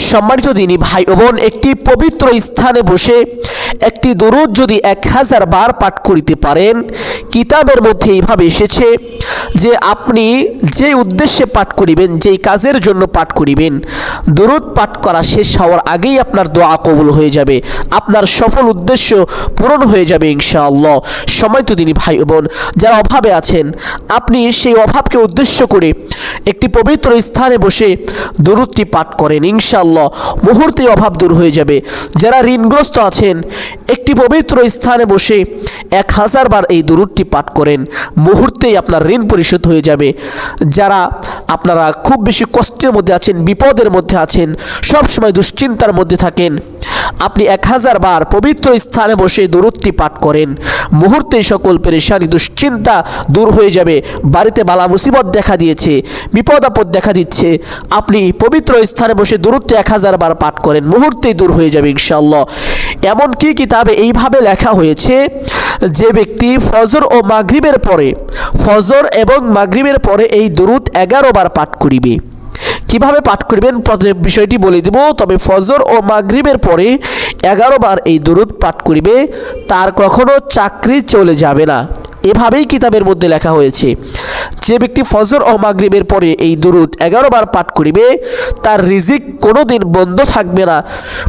সম্মানিত দিনী ভাই ও বোন, একটি পবিত্র স্থানে বসে একটি দরুদ যদি 1000 বার পাঠ করিতে পারেন, কিতাবের মধ্যে এইভাবে এসেছে যে আপনি যে উদ্দেশ্যে পাঠ করিবেন, যেই কাজের জন্য পাঠ করিবেন, দরুদ পাঠ করা শেষ হওয়ার আগেই আপনার দোয়া কবুল হয়ে যাবে, আপনার সফল উদ্দেশ্য পূরণ হয়ে যাবে ইনশাআল্লাহ। সম্মানিত দিনী ভাই ও বোন, যারা অভাবে আছেন, আপনি সেই অভাবকে উদ্দেশ্য করে একটি পবিত্র স্থানে বসে দরুদটি পাঠ করেন, ইনশাআল্লাহ মুহূর্তে অভাব দূর হয়ে যাবে। যারা ঋণগ্রস্ত আছেন, একটি পবিত্র স্থানে বসে 1000 বার এই দরুদটি পাঠ করেন, মুহূর্তেই আপনার ঋণ পরিশোধ হয়ে যাবে। যারা আপনারা খুব বেশি কষ্টের মধ্যে আছেন, বিপদের মধ্যে আছেন, সব সময় দুশ্চিন্তার মধ্যে থাকেন, আপনি 1000 বার পবিত্র স্থানে বসে দরুদটি পাঠ করেন, মুহূর্তেই সকল পেরেশানি দুশ্চিন্তা দূর হয়ে যাবে। বাড়িতে বালা মুসিবত দেখা দিয়েছে, বিপদ আপদ দেখা দিচ্ছে, আপনি পবিত্র স্থানে বসে দরুদটি 1000 বার পাঠ করেন, মুহূর্তেই দূর হয়ে যাবে ইনশাআল্লাহ। এমনকি কিতাবে এইভাবে লেখা হয়েছে, যে ব্যক্তি ফজর ও মাগরিবের পরে, ফজর এবং মাগরিবের পরে এই দরুদ 11 বার পাঠ করিবে। কিভাবে পাঠ করবেন বিষয়টি বলে দেব, তবে ফজর ও মাগরিবের পরে 11 বার এই দরুদ পাঠ করিবে, তার কখনো চাকরি চলে যাবে না। এভাবেই কিতাবের মধ্যে লেখা হয়েছে, যে ব্যক্তি ফজর ও মাগরিবের পরে এই দরুদ 11 বার পাঠ করিবে, তার রিজিক কোনো দিন বন্ধ থাকবে না,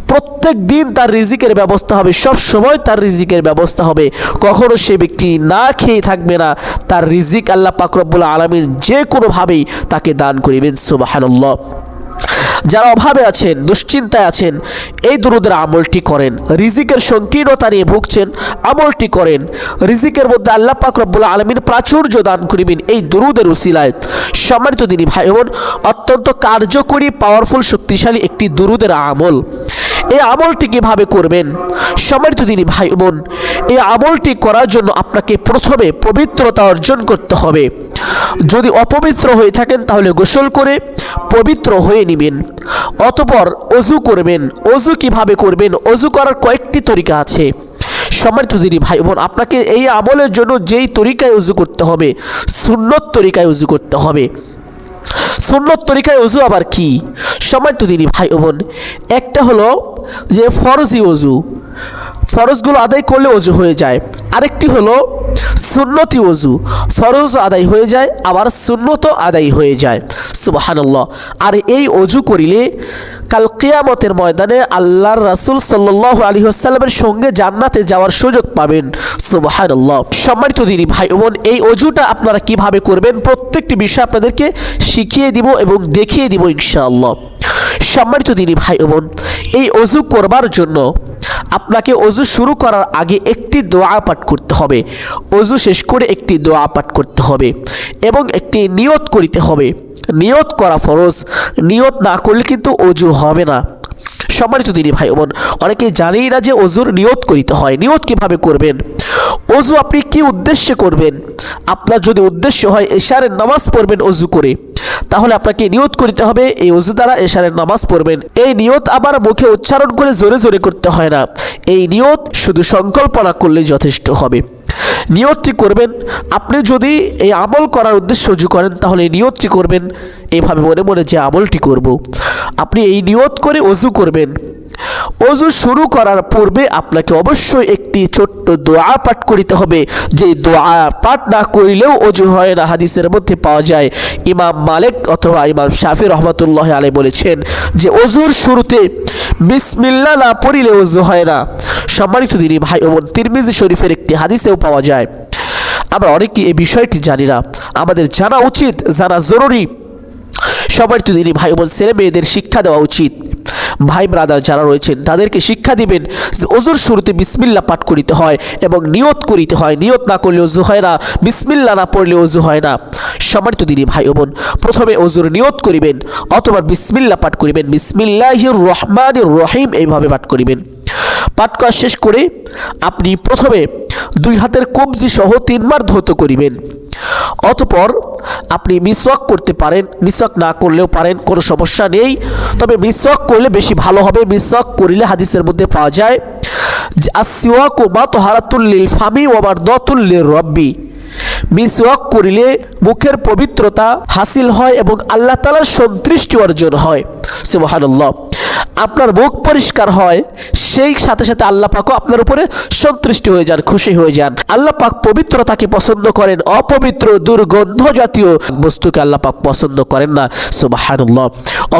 প্রত্যেক দিন তার রিজিকের ব্যবস্থা হবে, সব সময় তার রিজিকের ব্যবস্থা হবে, কখনো সে ব্যক্তি না খেয়ে থাকবে না। তার রিজিক আল্লাহ পাক রব্বুল আলামিন যে কোনোভাবেই তাকে দান করিবেন, সুবহানাল্লাহ। যারা অভাবে আছেন, দুশ্চিন্তায় আছেন, এই দরুদের আমলটি করেন। রিজিকের সংকীর্ণতা নিয়ে ভুগছেন, আমলটি করেন। রিজিকের মধ্যে আল্লাহ পাক রব্বুল আলামিন প্রাচুর্য দান করিবেন এই দরুদের উসিলায়। সম্মানিত দিনী ভাই বোন, অত্যন্ত কার্যকরী, পাওয়ারফুল, শক্তিশালী একটি দরুদের আমল। এই আমলটি কিভাবে করবেন? সম্মানিত দিনী ভাই বোন, এই আমলটি করার জন্য আপনাকে প্রথমে পবিত্রতা অর্জন করতে হবে। যদি অপবিত্র হয়ে থাকেন তাহলে গোসল করে পবিত্র হয়ে নেবেন, অতঃপর অজু করবেন। অজু কিভাবে করবেন? অজু করার কয়েকটি তরিকা আছে। সম্মানিত দিনী ভাই বোন, আপনাকে এই আমলের জন্য যেই তরিকায় অজু করতে হবে, সুন্নত তরিকায় অজু করতে হবে। সুন্নত তরিকায় অজু আবার কি? সম্মানিত দিনী ভাই বোন, একটা হলো যে ফরজি অজু, ফরজগুলো আদায় করলে অজু হয়ে যায়। আরেকটি হলো সুন্নতি অজু, ফরজ আদায় হয়ে যায় আবার সুন্নতও আদায় হয়ে যায়, সুবহানাল্লাহ। আর এই অজু করিলে কাল কিয়ামতের ময়দানে আল্লাহর রাসূল সাল্লাল্লাহু আলাইহি ওয়াসাল্লামের সঙ্গে জান্নাতে যাওয়ার সুযোগ পাবেন, সুবহানাল্লাহ। সম্মানিত দিনী ভাই বোন, এই অজুটা আপনারা কিভাবে করবেন, প্রত্যেকটি বিষয় আপনাদেরকে শিখিয়ে দিব এবং দেখিয়ে দিব ইনশাআল্লাহ। সম্মানিত দিনী ভাই বোন, এই অজু করবার জন্য আপনাকে অজু শুরু করার আগে একটি দোয়া পাঠ করতে হবে, অজু শেষ করে একটি দোয়া পাঠ করতে হবে এবং একটি নিয়ত করিতে হবে। নিয়ত করা ফরজ, নিয়ত না করলে কিন্তু অজু হবে না। সম্মানিত দিনী ভাই বোন, অনেকেই জানেই না যে অজুর নিয়ত করিতে হয়। নিয়ত কিভাবে করবেন? অজু আপনি কি উদ্দেশ্যে করবেন? আপনার যদি উদ্দেশ্য হয় এশারের নামাজ পড়বেন অজু করে, তাহলে আপনাকে নিয়ত করতে হবে এই অজু দ্বারা এশারের নামাজ পড়বেন। এই নিয়ত আবার মুখে উচ্চারণ করে জোরে জোরে করতে হয় না, এই নিয়ত শুধু সংকল্পনা করলেই যথেষ্ট হবে। নিয়তটি করবেন, আপনি যদি এই আমল করার উদ্দেশ্যে অজু করেন তাহলে এই নিয়তটি করবেন এইভাবে মনে মনে, যে আমলটি করব। আপনি এই নিয়ত করে অজু করবেন। অজু শুরু করার পূর্বে আপনাকে অবশ্যই একটি ছোট্ট দোয়া পাঠ করিতে হবে, যে দোয়া পাঠ না করিলেও অজু হয় না। হাদিসের মধ্যে পাওয়া যায়, ইমাম মালিক অথবা ইমাম শাফি রহমতুল্লাহ আলাইহি বলেছেন যে অজুর শুরুতে বিসমিল্লাহ না পড়িলে অজু হয় না। সম্মানিত দিনী ভাই বোন, তিরমিজি শরীফের একটি হাদিসেও পাওয়া যায়। আমরা অনেকেই এই বিষয়টি জানি না, আমাদের জানা উচিত, জানা জরুরি। সম্মানিত দিনী ভাই বোন, ছেলে মেয়েদের শিক্ষা দেওয়া উচিত। ভাই ব্রাদার যারা রয়েছেন তাদেরকে শিক্ষা দিবেন যে অজুর শুরুতে বিসমিল্লাহ পাঠ করিতে হয় এবং নিয়ত করিতে হয়। নিয়ত না করলে অজু হয় না, বিসমিল্লাহ না পড়লে অজু হয় না। সম্মানিত দিনী ভাই বোন, প্রথমে অজুর নিয়ত করিবেন, অথবা বিসমিল্লাহ পাঠ করিবেন, বিসমিল্লাহির রহমানির রহিম এইভাবে পাঠ করিবেন। পাঠ করা শেষ করে আপনি প্রথমে 2 হাতের কবজি সহ 3 বার ধৌত করিবেন। অতঃপর আপনি মিসওয়াক করতে পারেন, মিসওয়াক না করলেও পারেন, কোনো সমস্যা নেই, তবে মিসওয়াক করলে বেশি ভালো হবে। মিসওয়াক করিলে হাদিসের মধ্যে পাওয়া যায় যে আসওয়াকু মাতহারাতুল লিল ফামি ওয়া মারদাতুল লির রাব্বি, মিসওয়াক করিলে মুখের পবিত্রতা হাসিল হয় এবং আল্লাহ তাআলার সন্তুষ্টি অর্জন হয়, সুবহানাল্লাহ। আপনার মুখ পরিষ্কার হয়, সেই সাথে সাথে আল্লাহ পাকও আপনার উপরে সন্তুষ্ট হয়ে যান, খুশি হয়ে যান। আল্লাহ পাক পবিত্রতাকে পছন্দ করেন, অপবিত্র দুর্গন্ধ জাতীয় বস্তুকে আল্লাহ পাক পছন্দ করেন না। সুবহানাল্লাহ।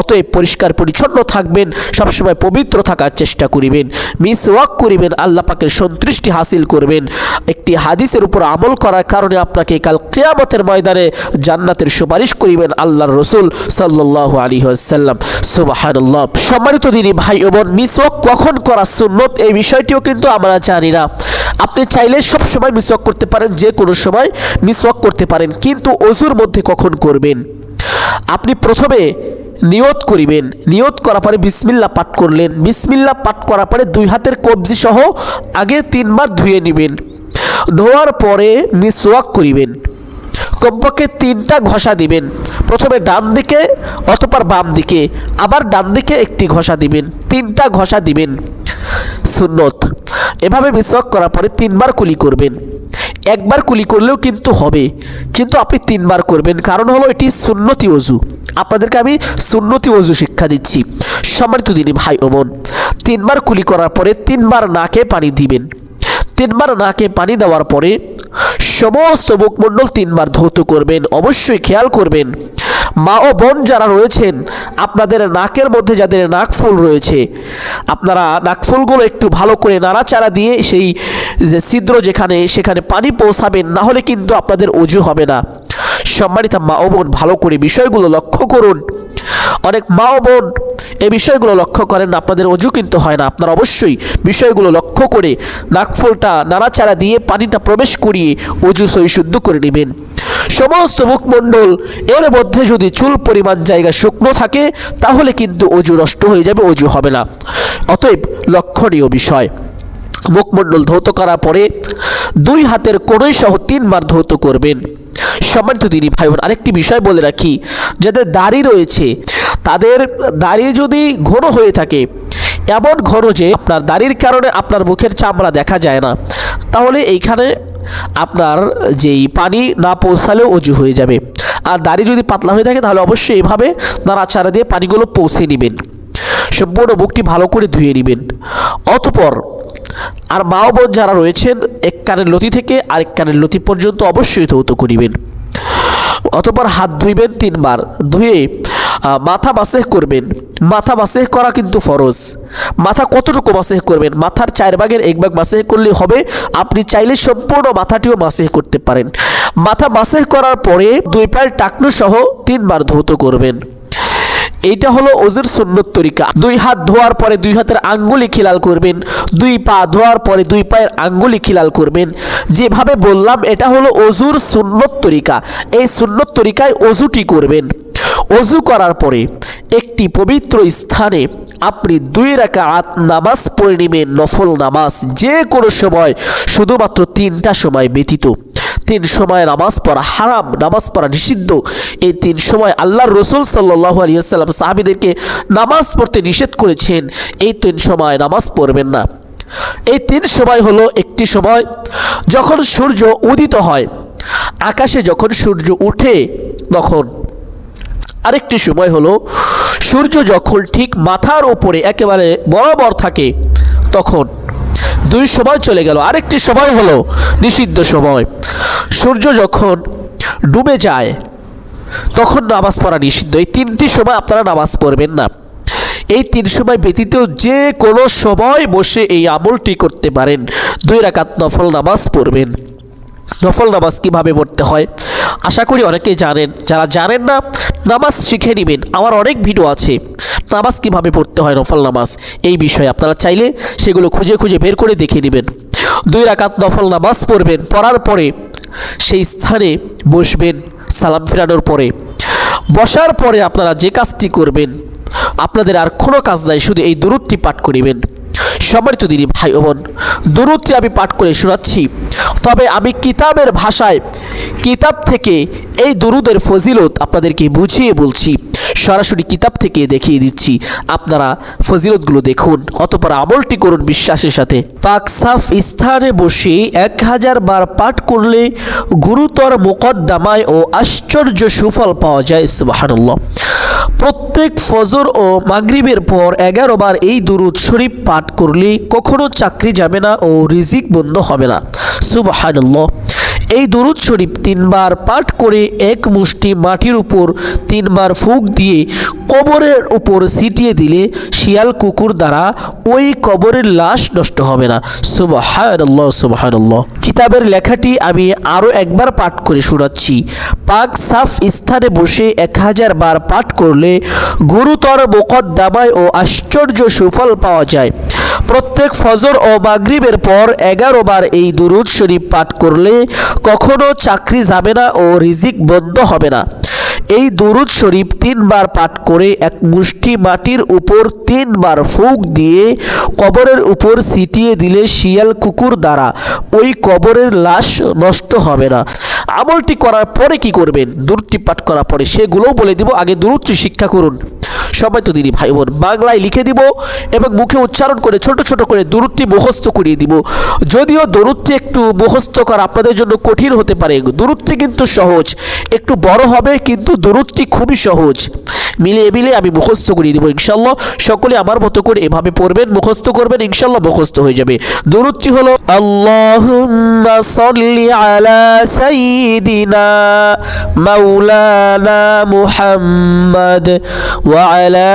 অতএব পরিষ্কার পরিচ্ছন্ন থাকবেন, সবসময় পবিত্র থাকার চেষ্টা করিবেন, মিসওয়াক করিবেন, আল্লাহ পাকের সন্তুষ্টি হাসিল করবেন। একটি হাদিসের উপর আমল করার কারণে আপনাকে কাল কিয়ামতের ময়দানে জান্নাতের সুপারিশ করিবেন আল্লাহর রাসূল সাল্লাল্লাহু আলাইহি ওয়াসাল্লাম। সুবহানাল্লাহ। সম্মানিত দিনী ভাই ও বোন, মিসওয়াক কখন করা সুন্নত এই বিষয়টিও কিন্তু আমরা জানি না। আপনি চাইলে সব সময় মিসওয়াক করতে পারেন, যে কোনো সময় মিসওয়াক করতে পারেন, কিন্তু ওযুর মধ্যে কখন করবেন? আপনি প্রথমে নিয়ত করিবেন, নিয়ত করার পরে বিসমিল্লাহ পাঠ করলেন, বিসমিল্লাহ পাঠ করার পরে দুই হাতের কবজি সহ আগে 3 বার ধুয়ে নেবেন, ধোয়ার পরে মিসওয়াক করিবেন, কমপক্ষে 3টা ঘষা দিবেন, প্রথমে ডান দিকে অতঃপর বাম দিকে, আবার ডান দিকে একটি ঘষা দিবেন, 3টা ঘষা দিবেন, সুন্নত। এভাবে মিসওয়াক করার পরে 3 বার কুলি করবেন। একবার কুলি করলেও কিন্তু হবে, কিন্তু আপনি 3 বার করবেন, কারণ হলো এটি সুন্নতি ওযু। আপনাদেরকে আমি সুন্নতি ওযু শিক্ষা দিচ্ছি। সম্মানিত দিনী ভাই ও বোন, 3 বার কুলি করার পরে 3 বার নাকে পানি দিবেন। 3 বার নাকে পানি দেওয়ার পরে সমস্ত মুখমণ্ডল 3 বার ধৌত করবেন। অবশ্যই খেয়াল করবেন, মা ও বোন যারা রয়েছেন, আপনাদের নাকের মধ্যে যাদের নাকফুল রয়েছে, আপনারা নাকফুলগুলো একটু ভালো করে নাড়াচাড়া দিয়ে সেই যে ছিদ্র যেখানে, সেখানে পানি পৌঁছাবেন, না হলে কিন্তু আপনাদের ওযু হবে না। সম্মানিত মা ও বোন, ভালো করে বিষয়গুলো লক্ষ্য করুন। অনেক মা ও বোন এই বিষয়গুলো লক্ষ্য করেন না, আপনাদের ওযু কিন্তু হয় না। আপনারা অবশ্যই বিষয়গুলো লক্ষ্য করে নাকফুলটা নাড়াচাড়া দিয়ে পানিটা প্রবেশ করিয়ে ওযু সহি শুদ্ধ করে নেবেন। সমস্ত মুখমণ্ডল এর মধ্যে যদি চুল পরিমাণ জায়গা শুকনো থাকে, তাহলে কিন্তু ওযু নষ্ট হয়ে যাবে, ওযু হবে না। অতএব লক্ষণীয় বিষয়, মুখমণ্ডল ধৌত করার পরে 2 হাতের কোণই সহ 3 বার ধৌত করবেন। সম্মানিত দিনী ভাই বোন, আরেকটি বিষয় বলে রাখি, যাদের দাড়ি রয়েছে, তাদের দাড়ি যদি ঘন হয়ে থাকে, এমন ঘন যে আপনার দাড়ির কারণে আপনার মুখের চামড়া দেখা যায় না, তাহলে এইখানে আপনার যেই পানি না পৌঁছালেও ওযু হয়ে যাবে। আর দাড়ি যদি পাতলা হয়ে থাকে, তাহলে অবশ্যই এভাবে নাড়াচাড়া দিয়ে পানিগুলো পৌঁছে নেবেন, সম্পূর্ণ মুখটি ভালো করে ধুয়ে নেবেন। অতঃপর আর মা ও বোন যারা রয়েছেন, এক কানের লতি থেকে আরেক কানের লতি পর্যন্ত অবশ্যই ধৌত করিবেন। অতঃপর হাত ধুইবেন 3 বার, ধুয়ে মাথা মাসেহ করবেন। মাথা মাসেহ করা কিন্তু ফরজ। মাথা কতটুকু মাসেহ করবেন? মাথার 4 ভাগের 1 ভাগ মাসেহ করলে হবে। আপনি চাইলে সম্পূর্ণ মাথাটিও মাসেহ করতে পারেন। মাথা মাসেহ করার পরে 2 পায়ের টাকনু সহ 3 বার ধৌত করবেন। এইটা হলো ওযুর সুন্নত তরিকা। 2 হাত ধোয়ার পরে 2 হাতের আঙ্গুলি খিলাল করবেন, 2 পা ধোয়ার পরে 2 পায়ের আঙ্গুলি খিলাল করবেন। যেভাবে বললাম, এটা হলো ওযুর সুন্নত তরিকা। এই সুন্নত তরিকায় ওযুটি করবেন। ওযু করার পরে একটি পবিত্র স্থানে আপনি 2 রাকাত নামাজ পড়ে নেবেন, নফল নামাজ, যে কোনো সময়, শুধুমাত্র 3টা সময় ব্যতীত। 3 সময় নামাজ পড়া হারাম, নামাজ পড়া নিষিদ্ধ। এই 3 সময় আল্লাহর রাসূল সাল্লাল্লাহু আলাইহি ওয়াসাল্লাম সাহাবীদেরকে নামাজ পড়তে নিষেধ করেছেন। এই 3 সময় নামাজ পড়বেন না। এই 3 সময় হলো, একটি সময় যখন সূর্য উদিত হয়, আকাশে যখন সূর্য উঠে তখন। আরেকটি সময় হলো সূর্য যখন ঠিক মাথার উপরে একেবারে বরাবর থাকে তখন। 2 সময় চলে গেল। আরেকটি সময় হলো নিষিদ্ধ সময়, সূর্য যখন ডুবে যায় তখন নামাজ পড়া নিষিদ্ধ। এই 3টি সময় আপনারা নামাজ পড়বেন না। এই 3 সময় ব্যতীত যে কোনো সময় বসে এই আমলটি করতে পারেন। 2 রাকাত নফল নামাজ পড়বেন। নফল নামাজ কীভাবে পড়তে হয় আশা করি অনেকেই জানেন। যারা জানেন না, নামাজ শিখে নেবেন। আমার অনেক ভিডিও আছে নামাজ কীভাবে পড়তে হয়, নফল নামাজ, এই বিষয়ে আপনারা চাইলে সেগুলো খুঁজে খুঁজে বের করে দেখে নেবেন। 2 রাকাত নফল নামাজ পড়বেন। পড়ার পরে সেই স্থানে বসবেন সালাম ফেরানোর পরে। বসার পরে আপনারা যে কাজটি করবেন, আপনাদের আর কোনো কাজ নাই, শুধু এই দুরূদটি পাঠ করিবেন। সম্মানিত দিনী ভাই ও বোন, দুরূদটি আমি পাঠ করে শোনাচ্ছি, তবে আমি কিতাবের ভাষায়, কিতাব থেকে এই দুরূদের ফজিলত আপনাদেরকে বুঝিয়ে বলছি। সরাসরি কিতাব থেকে দেখিয়ে দিচ্ছি, আপনারা ফজিলতগুলো দেখুন, অতঃপর আমলটি করুন বিশ্বাসের সাথে। পাক সাফ স্থানে বসে 1000 বার পাঠ করলে গুরুতর মোকদ্দমায় ও আশ্চর্য সুফল পাওয়া যায়। সুবহানাল্লাহ। প্রত্যেক ফজর ও মাগরিবের পর 11 বার এই দুরূদ শরীফ পাঠ করলে কখনো চাকরি যাবে না ও রিজিক বন্ধ হবে না। সুবহানাল্লাহ। এই দুরূদ শরীফ 3 বার পাঠ করে এক মুষ্টি মাটির উপর 3 বার ফুঁক দিয়ে কবরের উপর ছিটিয়ে দিলে শিয়াল কুকুর দ্বারা ওই কবরের লাশ নষ্ট হবে না। সুবহানাল্লাহ সুবহানাল্লাহ। কিতাবের লেখাটি আমি আরও একবার পাঠ করে শোনাচ্ছি। পাক সাফ স্থানে বসে 1000 বার পাঠ করলে গুরুতর মোকদ্দমায় ও আশ্চর্য সুফল পাওয়া যায়। প্রত্যেক ফজর ও মাগরিবের পর 11 বার এই দুরূদ শরীফ পাঠ করলে কখনো চাকরি যাবে না ও রিজিক বন্ধ হবে না। এই দুরূদ শরীফ 3 বার পাঠ করে এক মুষ্টি মাটির উপর 3 বার ফুঁক দিয়ে কবরের উপর ছিটিয়ে দিলে শিয়াল কুকুর দ্বারা ওই কবরের লাশ নষ্ট হবে না। আমলটি করার পরে কি করবেন, দুরূদটি পাঠ করার পরে সেগুলোও বলে দিব। আগে দুরূদটি শিক্ষা করুন। সবাই তো দিদি ভাই বোন, বাংলায় লিখে দিব এবং মুখে উচ্চারণ করে ছোট ছোট করে দুরূদটি মুখস্থ করিয়ে দিব। যদিও দুরূদটি একটু মুখস্থ করা আপনাদের জন্য কঠিন হতে পারে, দুরূদটি কিন্তু সহজ, একটু বড় হবে কিন্তু দুরূদটি খুবই সহজ। মিলিয়ে আমি মুখস্থ করিয়ে দিব ইনশাল্লাহ। সকলে আমার মতো করে এভাবে পড়বেন, মুখস্থ করবেন, ইনশাল্লাহ মুখস্থ হয়ে যাবে। দুরূদটি হলো আল্লাহুম্মা সাল্লি আলা সাইয়্যিদিনা মাওলানা মুহাম্মদ ওয়া আলা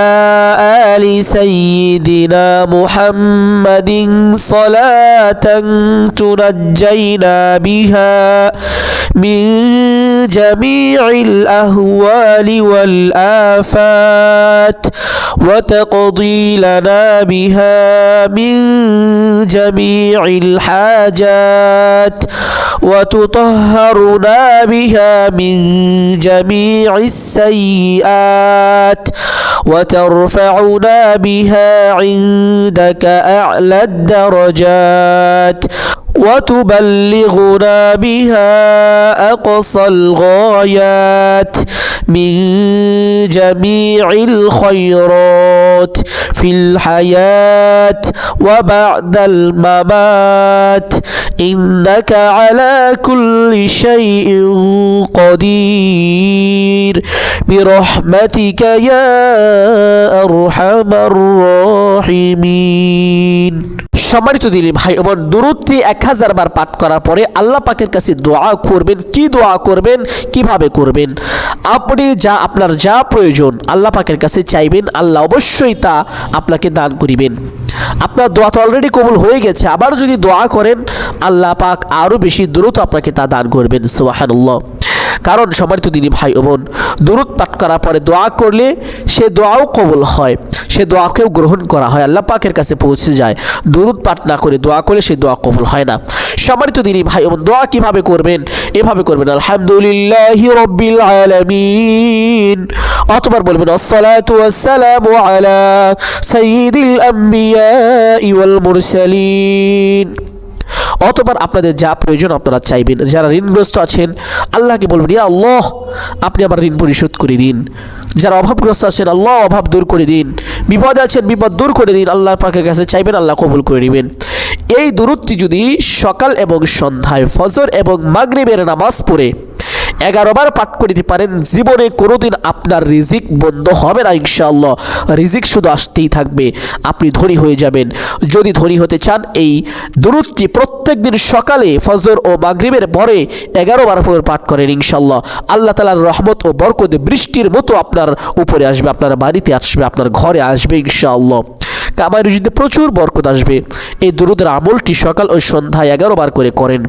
আলি সাইয়্যিদিনা মুহাম্মাদিন সালাতান তুনাজ্জাইনা বিহা মিন জামিইল আহওয়ালি ওয়াল আফাত ওয়া তাকদি লানা বিহা মিন জামিইল হাজাত ওয়া তুতাহহারুনা বিহা মিন জামিইস সাইয়্যাত ওয়া তারফাউনা বিহা ইনদাকা আ'লা الدرجات وتبلغنا بها أقصى الغايات من جميع الخيرات في الحياة وبعد الممات إنك على كل شيء قدير برحمتك يا أرحم الراحمين। সম্মানিত দিনী ভাই বোন, দুরূদটি 1000 বার পাঠ করার পরে আল্লাহ পাকের কাছে দোয়া করবেন। কি দোয়া করবেন, কিভাবে করবেন? আপনি আপনার যা প্রয়োজন আল্লাহ পাকের কাছে চাইবেন, আল্লাহ অবশ্যই তা আপনাকে দান করিবেন। আপনার দোয়া তো অলরেডি কবুল হয়ে গেছে, আবার যদি দোয়া করেন আল্লাহ পাক আরও বেশি দ্রুত আপনাকে তা দান করবেন। সুবহানাল্লাহ। কারণ সম্মানিত দিনী ভাই বোন, দুরূদ পাঠ করার পরে দোয়া করলে সে দোয়াও কবুল হয়, সে দোয়াকেও গ্রহণ করা হয়, আল্লাহ পাকের কাছে পৌঁছে যায়। দুরূদ পাঠ না করে দোয়া করলে সে দোয়া কবুল হয় না। সম্মানিত দিনী ভাই বোন, দোয়া কিভাবে করবেন? এভাবে করবেন আলহামদুলিল্লাহি রাব্বিল আলামিন, অতঃপর বলবেন আসসালাতু ওয়াসসালামু আলা সাইয়্যিদিল আম্বিয়া ওয়াল মুরসালিন। অতঃপর আপনাদের যা প্রয়োজন আপনারা চাইবেন। যারা ঋণগ্রস্ত আছেন আল্লাহকে বলবেন, ইয়া আল্লাহ আপনি আমার ঋণ পরিশোধ করে দিন। যারা অভাবগ্রস্ত আছেন আল্লাহ অভাব দূর করে দিন। বিপদে আছেন বিপদ দূর করে দিন। আল্লাহ পাকের কাছে চাইবেন, আল্লাহ কবুল করে নেবেন। এই দুরূদটি যদি সকাল এবং সন্ধ্যায় ফজর এবং মাগরিবের নামাজ পড়ে 11 বার পাঠ করিতে পারেন, জীবনে কোনোদিন আপনার রিজিক বন্ধ হবে না ইনশাআল্লাহ। রিজিক শুধু আসতেই থাকবে, আপনি ধনী হয়ে যাবেন। যদি ধনী হতে চান এই দুরূদটি প্রত্যেক দিন সকালে ফজর ও মাগরিবের পরে 11 বার করে পাঠ করেন ইনশাআল্লাহ। আল্লাহ তাআলার রহমত ও বরকত বৃষ্টির মতো আপনার উপরে আসবে, আপনার বাড়িতে আসবে, আপনার ঘরে আসবে ইনশাআল্লাহ। কামাই রুজিতে প্রচুর বরকত আসবে। এই দুরূদের আমলটি সকাল ও সন্ধ্যায় 11 বার করে করেন।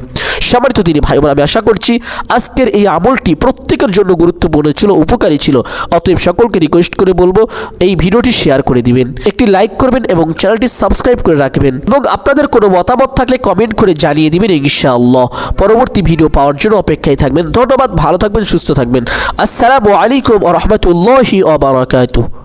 সম্মানিত দিনী ভাই বোন, আমি আশা করছি আজকের এই আমলটি প্রত্যেকের জন্য গুরুত্বপূর্ণ ছিল, উপকারী ছিল। অতএব সকলকে রিকোয়েস্ট করে বলবো এই ভিডিওটি শেয়ার করে দিবেন, একটি লাইক করবেন এবং চ্যানেলটি সাবস্ক্রাইব করে রাখবেন এবং আপনাদের কোনো মতামত থাকলে কমেন্ট করে জানিয়ে দিবেন ইনশাআল্লাহ। পরবর্তী ভিডিও পাওয়ার জন্য অপেক্ষায় থাকবেন। ধন্যবাদ, ভালো থাকবেন, সুস্থ থাকবেন। আসসালামু আলাইকুম ওয়া রাহমাতুল্লাহি ওয়া বারাকাতুহু।